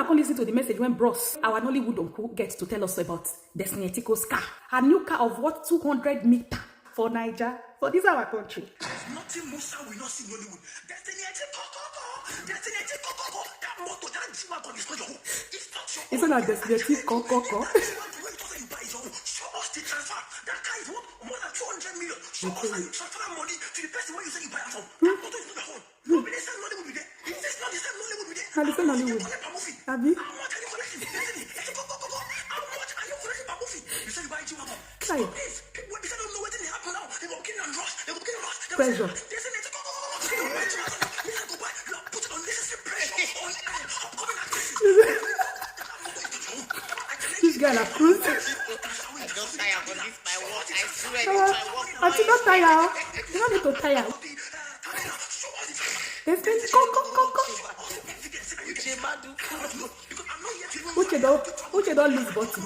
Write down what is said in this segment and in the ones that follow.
go listen to the message when bros, our Nollywood uncle, gets to tell us about Destiny Etiko's car. Her new car of what 200 meters for Niger, for this our country. There's nothing Musa will not see in Nollywood. Destiny Etiko, Destiny Etiko, that motor, that G-Wagon is not your own. It's not your own. It's not Destiny Etiko. Show us the transfer. That car is worth more than 200 million. Show us and you transfer that money to the person where you say you buy it from. That motor is not your own. No, but they say Nollywood with it. It's not the same Nollywood with it. How the same Nollywood? Abi? How much are you collecting? How much are you collecting per movie? You say you buy G-Wagon. Kai. Stop this. People don't know what they happen now. They go kill and rush. They go kill and rush. Pressure. They say let's go. Let's go buy. Put it on unnecessary pressure on upcoming actresses. This guy na cruise. I don't tire for this my work. I swear this my work. I did not tire. You don't need to tire. Destiny, go. Uche don't lose button.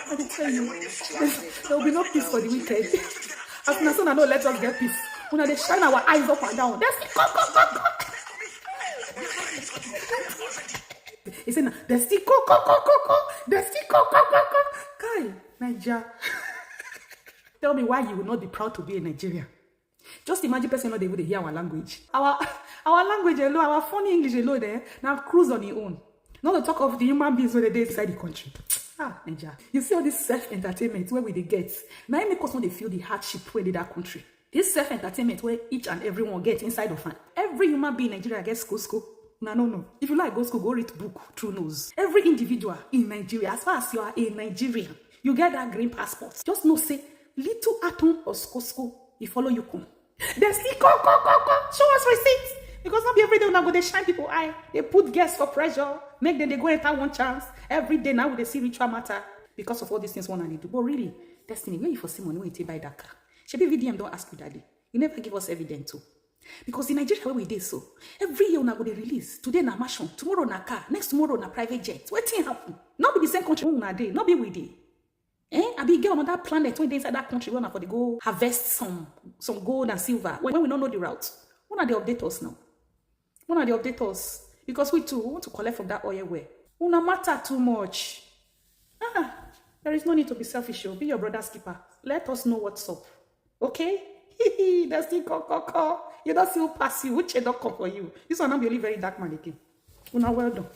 I tell you, there will be no peace for the wicked. As soon as I know, let us get peace. When they shine our eyes up and down, that's go. He said, Destiny, go. Destiny, go. Kai, Niger. Tell me why you will not be proud to be a Nigerian. Just imagine person not able to hear our language. Our language alone, our funny English alone there, now cruise on your own. Not to talk of the human beings when they inside the country. Niger. You see all this self-entertainment where we they get. Now it make us when they feel the hardship where they that country. This self-entertainment where each and everyone gets inside of an. Every human being in Nigeria gets school. No. If you like go school, go read book through nose. Every individual in Nigeria, as far as you are a Nigerian, you get that green passport. Just know say little atom or school, you follow you come. Destiny, go. Show us receipts. Because not be every day when I go, they shine people eye. They put guests for pressure. Make them, they go enter one chance. Every day now they see ritual matter. Because of all these things one and they do. But really, Destiny, where you for see money when you take buy that car? Shebi VDM don't ask you daddy. You never give us evidence too. Because in Nigeria where we did so, every year when I go they release. Today na mansion, tomorrow na car, next tomorrow na private jet. What thing happen? Not be the same country when una dey, not be we dey. I be get on that planet when they inside that country when for they go harvest some gold and silver when we don't know the route. When are they update us now? When are they update us? Because we too want to collect from that oil where. Una matter too much. There is no need to be selfish. Be your brother's keeper. Let us know what's up. Okay? That's the co. You don't see who pass you. Which don't come for you. This one not be only very dark man again. Una well done.